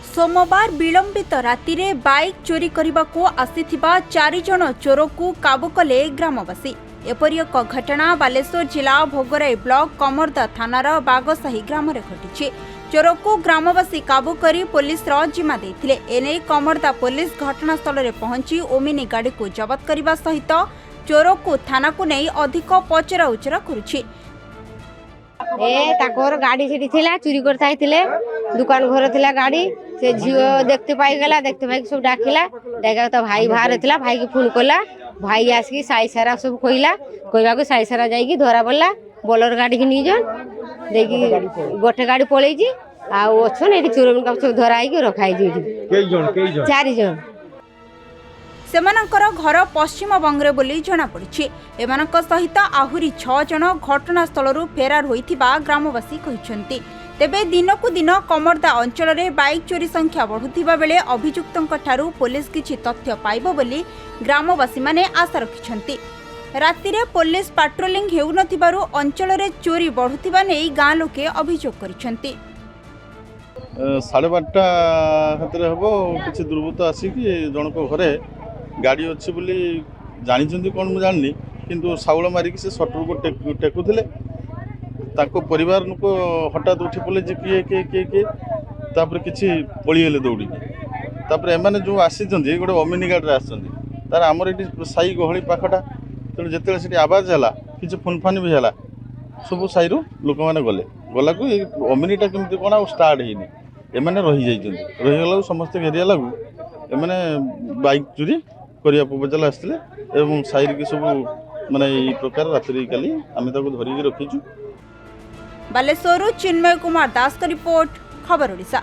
सोमवार विलंबित राति रे बाइक चोरी करने को आसीथिबा 4 जन चोर को काबू कले ग्रामवासी। एपरी एक घटना बालेश्वर जिला भोगराई ब्लॉक कमरदा थानार बागसाही ग्राम में घटी। चोर को ग्रामवासी काबू करी पुलिस जिम्मा देथिले। एने कमरदा पुलिस घटनास्थल में पहुंची ओमिनी गाड़ी को जबत करने सहित चोर को थाना को नहीं अधिक पचरा उचरा करुछि। गाड़ी से चोरी कर दुकान घर थिला गाड़ी से झील देखते पाई गला देखते पाई सब डाकिला डाका तो भाई बाहर थिला भाई के फोन कला भाई आसिक साई सारा सब कहला कहवा को साई सारा जाई धरा पड़ला बोलर गाड़ी के नहीं जान देखी गोटे गाड़ी पलैजी आछन ये चोर सब धरा रखाई 4 जन सेमानंकर घर पश्चिम बंगरे बोली जना पड़िछि। एमानक सहित आहुरी 6 जन घटनास्थल फेरार होइथिबा ग्रामवासी कहिसंती। तेबे दिनकु दिन कमरदा अंचल में बाइक चोरी संख्या बढ़ुथिबा बेले अभियुक्तंक ठारू पुलिस किछि तथ्य पाइबो बोली ग्रामवासी माने आशा रखिसंती। राति रे पुलिस पाट्रोलिंग हेउ नथिबारु अंचल में चोरी बढ़ुथिबा नै गां लोके अभियोग करिसंती। 12:30 हाथ हम किसी दुर्बृत्त आसिक जनक घरे गाड़ी अच्छी बोली जानी कौन मुझे जानी किंतु साउल मारिक से सटर को टेकुले परिवार लोक हठात उठी पड़े जे किए किए किए किए तापर किसी पड़ीगले दौड़ी एम जो आसी गोटे अमिनी गाड़ी आर आमर ये साई गहली पाखटा तेणु जिते से आवाज है कि फोन फान भी है सब साई लोक मैंने गले गला को अमिनीटा केमती कौन स्टार्ट होनी एमने रहीगला समस्ते घेरिया लगू एमने बाइक चोरी करने प्रपोजाल आसते साइड की सब माने ये प्रकार रात्रि काली आम धरिकी रखीचु। बालेश्वर चिन्मय कुमार दास का रिपोर्ट, खबर ओडिशा।